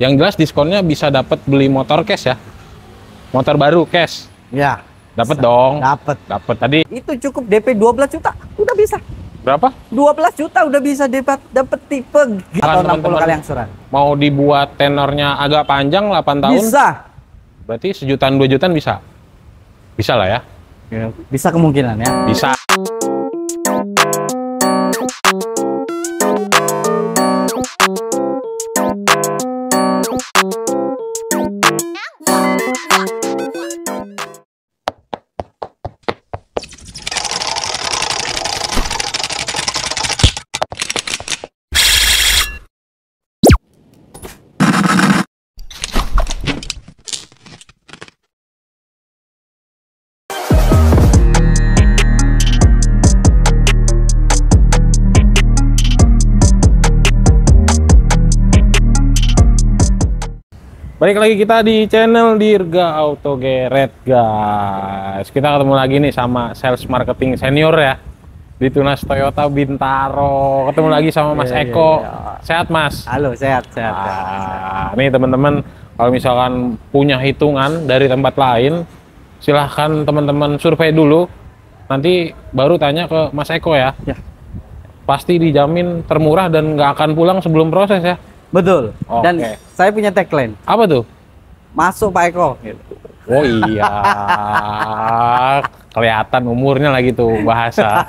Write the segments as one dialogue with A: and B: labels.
A: Yang jelas diskonnya bisa dapat beli motor cash ya. Motor baru cash.
B: Ya.
A: Dapat dong.
B: Dapat.
A: Dapat tadi.
B: Itu cukup DP 12 juta, udah bisa.
A: Berapa?
B: 12 juta udah bisa dapat tipe G atau 60 kali angsuran.
A: Mau dibuat tenornya agak panjang 8 tahun?
B: Bisa.
A: Berarti sejutaan 2 jutaan bisa? Bisa lah ya?
B: Bisa kemungkinan ya.
A: Bisa. Balik lagi kita di channel Dirga Auto Geret, guys. Kita ketemu lagi nih sama sales marketing senior ya di Tunas Toyota Bintaro. Ketemu lagi sama Mas Eko. Sehat, Mas?
B: Halo, sehat.
A: Nih teman-teman, kalau misalkan punya hitungan dari tempat lain, silahkan teman-teman survei dulu. Nanti baru tanya ke Mas Eko ya. Pasti dijamin termurah dan nggak akan pulang sebelum proses ya.
B: Betul.
A: Oke.
B: Dan saya punya tagline.
A: Apa tuh?
B: Masuk Pak Eko.
A: Oh iya, kelihatan umurnya lagi tuh bahasa.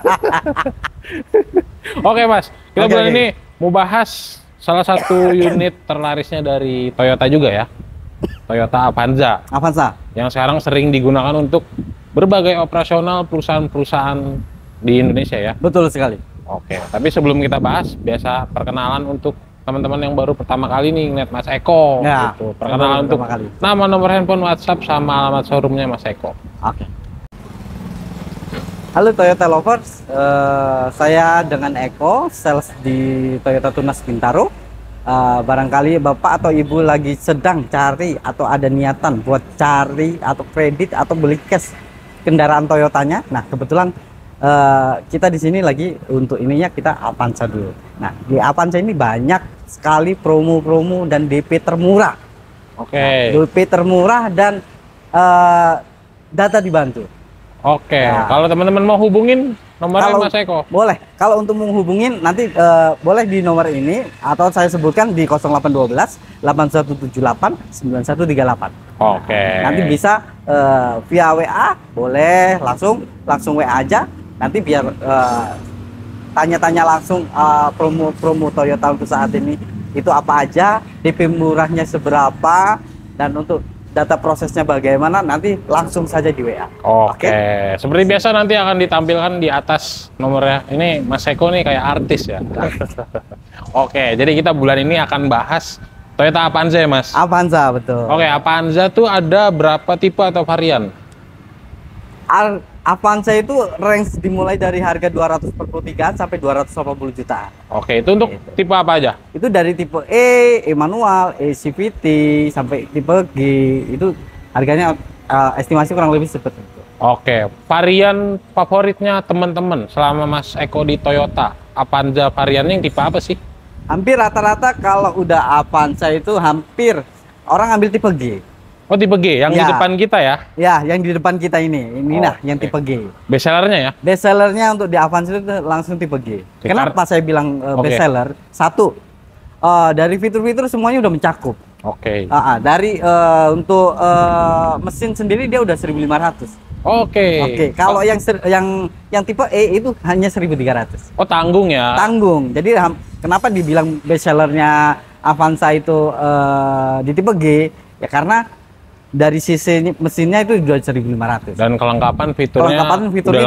A: Oke Mas, kita bulan ini mau bahas salah satu unit terlarisnya dari Toyota juga ya. Toyota Avanza.
B: Avanza.
A: Yang sekarang sering digunakan untuk berbagai operasional perusahaan-perusahaan di Indonesia ya.
B: Betul sekali.
A: Oke, tapi sebelum kita bahas, biasa perkenalan untuk teman-teman yang baru pertama kali nih ngeliat Mas Eko,
B: ya,
A: gitu. Perkenalan untuk nama, nomor handphone, WhatsApp, sama alamat showroomnya Mas Eko.
B: Oke. Halo Toyota Lovers, saya dengan Eko, sales di Toyota Tunas Bintaro. Barangkali Bapak atau Ibu lagi sedang cari atau ada niatan buat cari atau kredit atau beli cash kendaraan Toyotanya. Nah, kebetulan kita di sini lagi untuk ininya kita Avanza dulu. Nah, di Avanza ini banyak sekali promo-promo dan DP termurah.
A: Oke.
B: Nah, DP termurah dan data dibantu.
A: Oke.
B: Nah,
A: kalau teman-teman mau hubungin nomornya Mas Eko?
B: Boleh. Kalau untuk menghubungin nanti boleh di nomor ini atau saya sebutkan di 0812 8178 9138.
A: Oke.
B: Nanti bisa via WA, boleh langsung WA aja. Nanti biar tanya-tanya langsung promo Toyota untuk saat ini itu apa aja, DP murahnya seberapa, dan untuk data prosesnya bagaimana, nanti langsung saja di WA.
A: Oke. Seperti biasa nanti akan ditampilkan di atas nomornya. Ini Mas Eko nih kayak artis ya. Oke, jadi kita bulan ini akan bahas Toyota Avanza ya Mas?
B: Avanza, betul.
A: Oke, Avanza tuh ada berapa tipe atau varian?
B: Avanza itu range dimulai dari harga 243 sampai 280 jutaan.
A: Oke, itu untuk tipe apa aja?
B: Itu dari tipe E manual, E CVT sampai tipe G. Itu harganya estimasi kurang lebih seperti itu.
A: Oke, varian favoritnya teman-teman selama Mas Eko di Toyota, Avanza variannya yang tipe apa sih?
B: Hampir rata-rata kalau udah Avanza itu hampir orang ambil tipe G.
A: Oh, tipe G yang di depan kita ya?
B: Ya, yang di depan kita ini nah yang tipe G.
A: Best sellernya ya?
B: Best sellernya untuk di Avanza itu langsung tipe G. Kenapa saya bilang best seller? Satu, dari fitur-fitur semuanya udah mencakup.
A: Oke.
B: Dari untuk mesin sendiri dia udah 1.500. Oke. Kalau yang tipe E itu hanya 1.300.
A: Oh, tanggung ya?
B: Tanggung. Jadi kenapa dibilang best sellernya Avanza itu di tipe G? Ya karena dari sisi mesinnya itu udah 1.500.
A: Dan kelengkapan fiturnya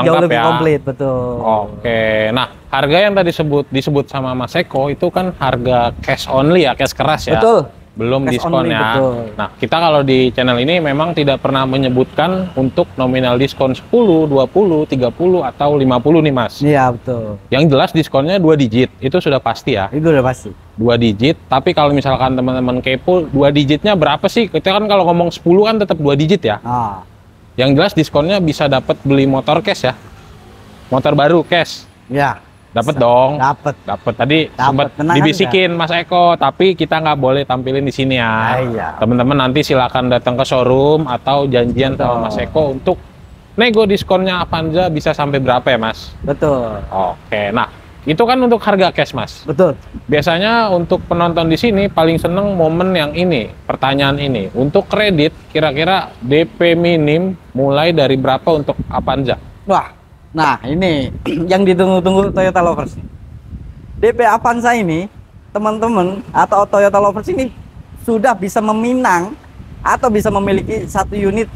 B: jauh lebih komplit, betul.
A: Oke. Nah, harga yang tadi disebut sama Mas Eko itu kan harga cash only ya, cash keras ya.
B: Betul.
A: Belum
B: cash
A: diskon
B: only,
A: ya.
B: Betul.
A: Nah, kita kalau di channel ini memang tidak pernah menyebutkan untuk nominal diskon 10, 20, 30 atau 50 nih, Mas.
B: Iya, betul.
A: Yang jelas diskonnya 2 digit. Itu sudah pasti ya.
B: Itu udah pasti.
A: 2 digit, tapi kalau misalkan teman-teman kepo 2 digitnya berapa sih? Kita kan kalau ngomong 10 kan tetap 2 digit ya. Yang jelas diskonnya bisa dapat beli motor cash ya. Motor baru cash.
B: Ya.
A: Dapat dong.
B: Dapat.
A: Dapat. Tadi sempat
B: Tenang
A: dibisikin Mas Eko, tapi kita nggak boleh tampilin di sini ya.
B: Iya.
A: Teman-teman nanti silakan datang ke showroom atau janjian sama Mas Eko untuk nego diskonnya Avanza bisa sampai berapa ya, Mas?
B: Betul.
A: Oke. Nah, itu kan untuk harga cash, Mas.
B: Betul.
A: Biasanya untuk penonton di sini paling seneng momen yang ini, pertanyaan ini. Untuk kredit, kira-kira DP minim mulai dari berapa untuk Avanza?
B: Wah. Nah, ini yang ditunggu-tunggu Toyota Lovers. DP Avanza ini, teman-teman atau Toyota Lovers ini sudah bisa meminang atau bisa memiliki satu unit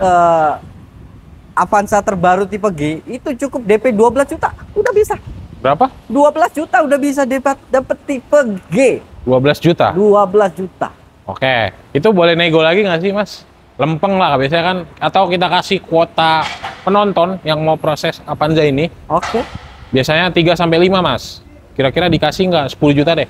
B: Avanza terbaru tipe G, itu cukup DP 12 juta. Udah bisa.
A: Berapa?
B: 12 juta udah bisa dapat tipe G.
A: 12 juta?
B: 12 juta.
A: Oke. Itu boleh nego lagi nggak sih, Mas? Lempeng lah biasanya kan. Atau kita kasih kuota penonton yang mau proses Avanza ini.
B: Oke.
A: Biasanya 3-5, Mas. Kira-kira dikasih nggak 10 juta deh?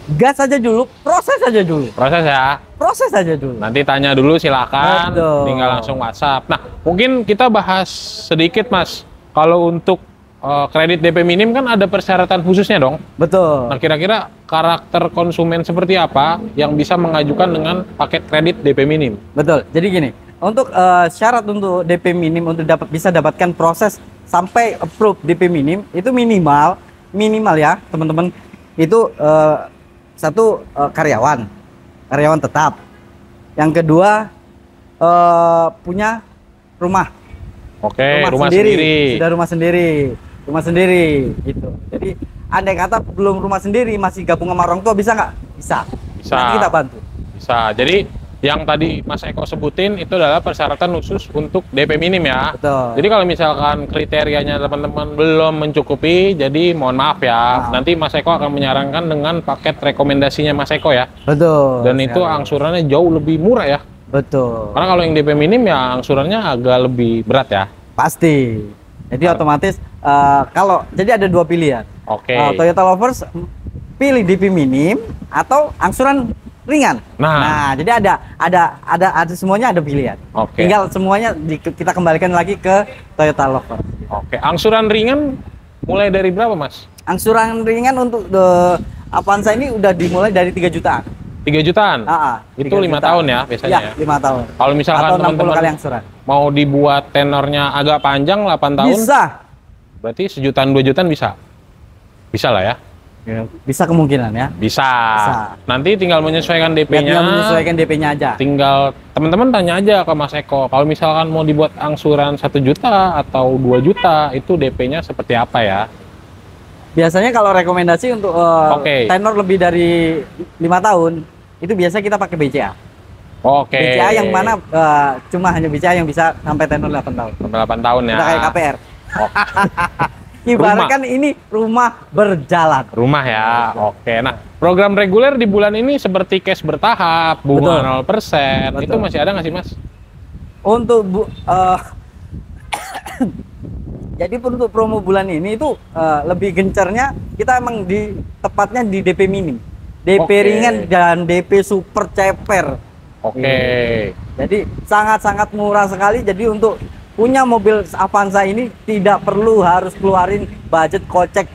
B: Gas aja dulu, proses aja dulu.
A: Proses ya.
B: Proses aja dulu.
A: Nanti tanya dulu silakan.
B: Betul.
A: Tinggal langsung WhatsApp. Nah, mungkin kita bahas sedikit, Mas. Kalau untuk kredit DP minim kan ada persyaratan khususnya dong.
B: Betul.
A: Nah, kira-kira karakter konsumen seperti apa yang bisa mengajukan dengan paket kredit DP minim?
B: Betul. Jadi gini, untuk syarat untuk DP minim untuk bisa dapatkan proses sampai approve DP minim itu minimal ya, teman-teman. Itu satu karyawan tetap. Yang kedua punya rumah.
A: Oke, rumah sendiri.
B: Sudah rumah sendiri gitu. Jadi andai kata belum rumah sendiri masih gabung sama orang tua bisa nggak? Bisa. Nanti kita bantu.
A: Bisa. Jadi yang tadi Mas Eko sebutin itu adalah persyaratan khusus untuk DP minim ya.
B: Betul.
A: Jadi kalau misalkan kriterianya teman-teman belum mencukupi, jadi mohon maaf ya. Nanti Mas Eko akan menyarankan dengan paket rekomendasinya Mas Eko ya.
B: Betul.
A: Dan itu angsurannya jauh lebih murah ya.
B: Betul.
A: Karena kalau yang DP minim ya angsurannya agak lebih berat ya.
B: Pasti. Jadi otomatis kalau jadi ada dua pilihan.
A: Oke.
B: Toyota Lovers pilih DP minim atau angsuran ringan. Nah, jadi ada semuanya ada pilihan.
A: Oke.
B: Tinggal semuanya kita kembalikan lagi ke Toyota Lovers.
A: Oke. Angsuran ringan mulai dari berapa, Mas?
B: Angsuran ringan untuk Avanza ini udah dimulai dari 3 jutaan.
A: 3 jutaan? Itu 5 tahun ya biasanya?
B: Iya, 5 tahun.
A: Kalau misalkan
B: atau 60
A: teman-teman
B: kali angsuran.
A: mau dibuat tenornya agak panjang 8 tahun?
B: Bisa.
A: Berarti sejutaan 2 jutaan bisa? Bisa lah ya?
B: Bisa kemungkinan ya.
A: Bisa. Nanti tinggal menyesuaikan DP-nya.
B: Tinggal menyesuaikan DP-nya aja.
A: Tinggal teman-teman tanya aja ke Mas Eko. Kalau misalkan mau dibuat angsuran 1 juta atau 2 juta, itu DP-nya seperti apa ya?
B: Biasanya kalau rekomendasi untuk tenor lebih dari 5 tahun, itu biasa kita pakai BCA.
A: Oke.
B: BCA yang mana cuma hanya BCA yang bisa sampai tenor 8 tahun.
A: Sampai 8 tahun ya.
B: Kita kayak KPR. Ibaratkan ini rumah berjalan.
A: Rumah ya. Oke. Nah, program reguler di bulan ini seperti cash bertahap, bunga 0%. Itu masih ada nggak sih, Mas?
B: Untuk jadi untuk promo bulan ini itu lebih gencarnya kita emang tepatnya di DP minim. DP ringan dan DP super ceper.
A: Oke.
B: Jadi sangat-sangat murah sekali. Jadi untuk punya mobil Avanza ini tidak perlu harus keluarin budget kocek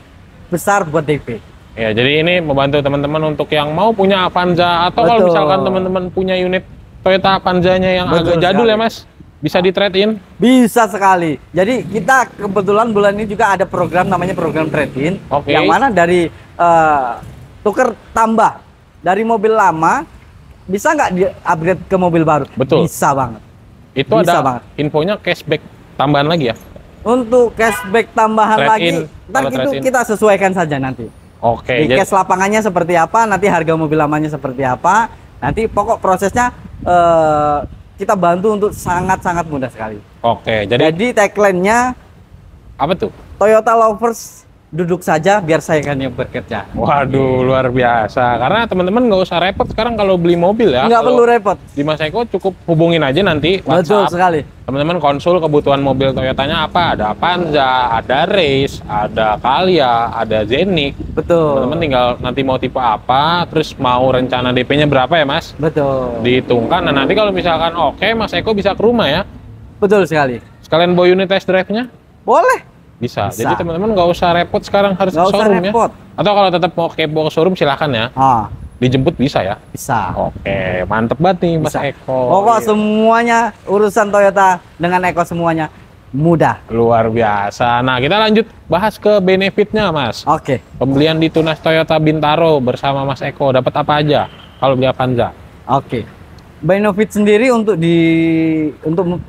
B: besar buat DP.
A: Ya, jadi ini membantu teman-teman untuk yang mau punya Avanza atau kalau misalkan teman-teman punya unit Toyota Avanzanya yang agak jadul ya, Mas, bisa di trade-in?
B: Bisa sekali. Jadi kita kebetulan bulan ini juga ada program namanya program trade-in, yang mana dari tuker tambah dari mobil lama bisa nggak di-upgrade ke mobil baru?
A: Betul.
B: Bisa banget.
A: Itu bisa ada banget. Infonya cashback tambahan lagi ya?
B: Untuk cashback tambahan lagi, ntar itu kita sesuaikan saja nanti.
A: Oke.
B: Di cash lapangannya seperti apa, nanti harga mobil lamanya seperti apa, nanti pokok prosesnya kita bantu untuk sangat-sangat mudah sekali.
A: Oke.
B: Jadi tagline-nya
A: apa tuh?
B: Toyota Lovers, duduk saja biar saya kan yang bekerja.
A: Waduh, luar biasa. Karena teman-teman nggak usah repot sekarang kalau beli mobil ya.
B: Nggak perlu repot.
A: Di Mas Eko cukup hubungin aja nanti WhatsApp.
B: Betul sekali.
A: Teman-teman konsul kebutuhan mobil Toyotanya apa. Ada Avanza, ada Race, ada Calya, ada Zenix.
B: Betul.
A: Teman-teman tinggal nanti mau tipe apa, terus mau rencana DP-nya berapa ya, Mas?
B: Betul.
A: Dihitungkan. Nah, nanti kalau misalkan oke, Mas Eko bisa ke rumah ya.
B: Betul sekali.
A: Sekalian bawa unit test drive-nya?
B: Boleh.
A: Bisa.
B: Bisa.
A: Jadi teman-teman nggak usah repot sekarang harus
B: Nggak
A: ke
B: usah
A: showroom ya.
B: repot.
A: Atau kalau tetap mau kepo ke showroom silahkan ya.
B: Ah,
A: Dijemput bisa ya.
B: bisa.
A: Oke, mantep banget nih Mas
B: Bisa.
A: Eko.
B: Pokok
A: Iya.
B: semuanya urusan Toyota dengan Eko semuanya mudah.
A: Luar biasa. Nah, kita lanjut bahas ke benefitnya, Mas.
B: Oke.
A: Pembelian di Tunas Toyota Bintaro bersama Mas Eko dapat apa aja kalau beli Avanza?
B: Oke. Benefit sendiri untuk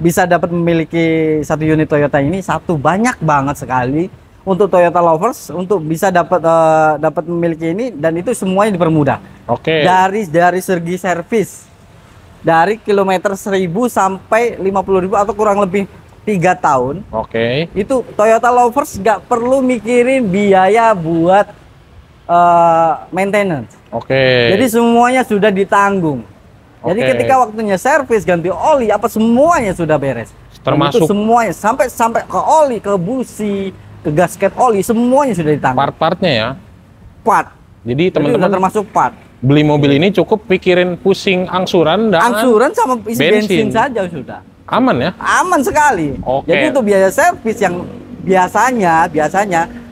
B: bisa dapat memiliki satu unit Toyota ini banyak banget sekali untuk Toyota lovers untuk bisa dapat memiliki ini, dan itu semuanya dipermudah.
A: Oke.
B: Dari segi servis dari kilometer 1000 sampai 50.000 atau kurang lebih 3 tahun.
A: Oke.
B: Itu Toyota lovers nggak perlu mikirin biaya buat maintenance.
A: Oke.
B: Jadi semuanya sudah ditanggung. Jadi
A: Oke.
B: ketika waktunya servis, ganti oli, apa semuanya sudah beres. Dan
A: Termasuk
B: itu semuanya sampai ke oli, ke busi, ke gasket oli, semuanya sudah ditanggung.
A: part-partnya ya.
B: Part.
A: Jadi
B: Jadi udah
A: teman-teman
B: termasuk part.
A: beli mobil ini cukup pikirin pusing angsuran dan
B: Angsuran sama isi bensin
A: bensin.
B: saja sudah.
A: aman ya.
B: Aman sekali.
A: Oke.
B: Jadi itu biaya servis yang biasanya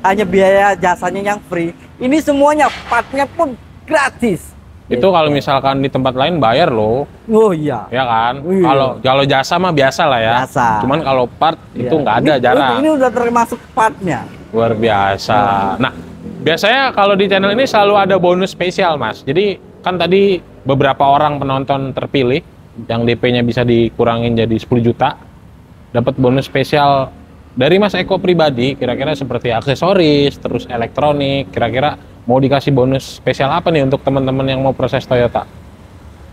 B: hanya biaya jasanya yang free. Ini semuanya partnya pun gratis.
A: Itu kalau misalkan di tempat lain bayar loh,
B: Oh iya.
A: ya kan?
B: Iya.
A: Kalau jasa mah biasa lah ya.
B: Biasa.
A: Cuman kalau part itu
B: Iya.
A: nggak ada, jarang.
B: Ini udah termasuk partnya.
A: Luar biasa. Nah, biasanya kalau di channel ini selalu ada bonus spesial, Mas. Jadi kan tadi beberapa orang penonton terpilih yang DP-nya bisa dikurangin jadi 10 juta, dapat bonus spesial dari Mas Eko pribadi, kira-kira seperti aksesoris, terus elektronik, kira-kira mau dikasih bonus spesial apa nih untuk teman-teman yang mau proses Toyota?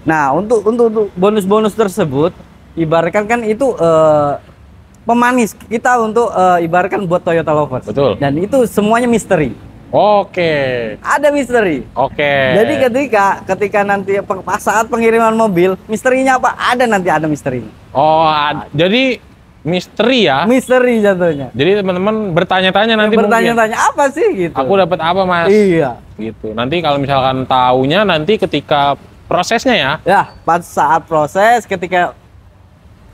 B: Nah, untuk bonus-bonus tersebut, ibaratkan kan itu pemanis kita untuk ibaratkan buat Toyota lovers.
A: Betul.
B: Dan itu semuanya misteri.
A: Oke.
B: Ada misteri.
A: Oke.
B: Jadi ketika nanti saat pengiriman mobil, misterinya apa? Ada misteri.
A: Oh, jadi misteri ya.
B: Misteri jatuhnya.
A: Jadi teman-teman bertanya-tanya nanti mungkin.
B: Bertanya-tanya apa sih gitu.
A: Aku dapat apa, Mas?
B: Iya.
A: Gitu. Nanti kalau misalkan taunya nanti ketika prosesnya ya.
B: Ya, pas saat proses ketika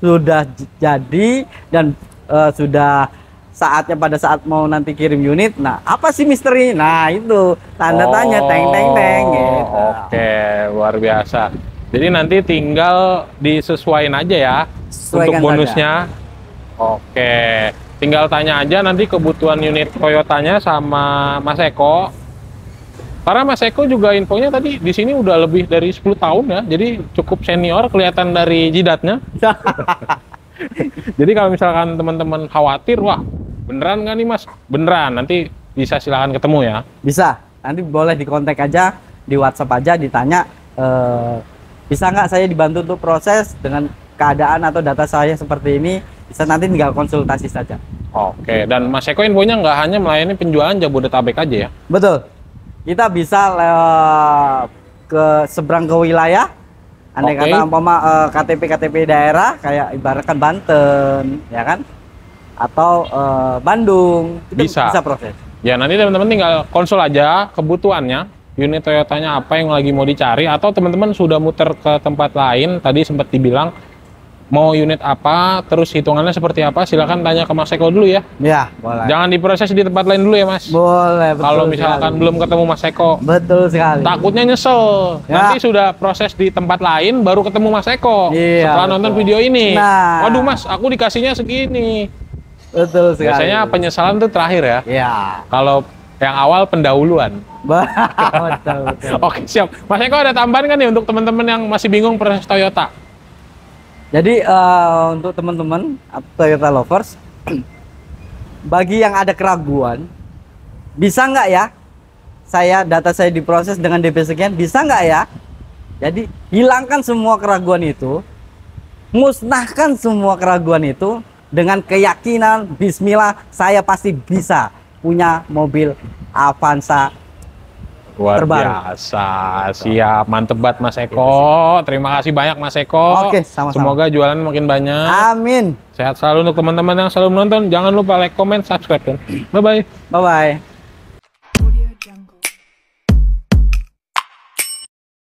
B: sudah jadi dan sudah saatnya pada saat mau nanti kirim unit. Nah, apa sih misteri? Nah, itu tanda tanya teng gitu.
A: Oke, luar biasa. Jadi nanti tinggal disesuaikan aja ya
B: Sesuaikan
A: untuk bonusnya. Oke, tinggal tanya aja nanti kebutuhan unit Toyotanya sama Mas Eko. Karena Mas Eko juga infonya tadi di sini udah lebih dari 10 tahun ya, jadi cukup senior kelihatan dari jidatnya. Jadi kalau misalkan teman-teman khawatir, wah beneran nggak nih Mas? Beneran, nanti bisa silahkan ketemu ya.
B: Bisa, nanti boleh dikontak aja, di WhatsApp aja, ditanya bisa nggak saya dibantu untuk proses dengan keadaan atau data saya seperti ini, bisa nanti tinggal konsultasi saja.
A: Oke, dan Mas Eko infonya nggak hanya melayani penjualan Jabodetabek aja ya?
B: Betul, kita bisa seberang ke wilayah, andai
A: Oke.
B: kata umpama KTP daerah kayak ibaratkan Banten, ya kan, atau Bandung, itu
A: Bisa.
B: bisa proses.
A: Ya nanti teman-teman tinggal konsul aja kebutuhannya, unit Toyotanya apa yang lagi mau dicari, atau teman-teman sudah muter ke tempat lain, tadi sempat dibilang mau unit apa, terus hitungannya seperti apa, silakan tanya ke Mas Eko dulu ya.
B: Ya, boleh.
A: Jangan diproses di tempat lain dulu ya Mas.
B: Boleh, betul
A: Kalau misalkan
B: sekali.
A: belum ketemu Mas Eko,
B: Betul sekali.
A: takutnya nyesel.
B: Ya.
A: Nanti sudah proses di tempat lain, baru ketemu Mas Eko.
B: Iya,
A: Setelah
B: betul.
A: nonton video ini.
B: Nah.
A: Waduh Mas, aku dikasihnya segini.
B: Betul sekali.
A: Biasanya penyesalan tuh terakhir ya.
B: Ya.
A: Kalau yang awal pendahuluan.
B: Betul, betul.
A: Oke, siap. Mas Eko ada tambahan kan nih untuk teman-teman yang masih bingung proses Toyota?
B: Jadi untuk teman-teman Toyota lovers, bagi yang ada keraguan, bisa nggak ya data saya diproses dengan DP sekian, bisa nggak ya? Jadi hilangkan semua keraguan itu, musnahkan semua keraguan itu dengan keyakinan Bismillah saya pasti bisa punya mobil Avanza.
A: Luar
B: Terbaru.
A: biasa. Siap, mantep banget Mas Eko. Terima kasih banyak Mas Eko.
B: Oke, sama-sama.
A: Semoga jualan makin banyak.
B: Amin.
A: Sehat selalu untuk teman-teman yang selalu menonton. Jangan lupa like, comment, subscribe. Bye-bye.
B: Bye bye.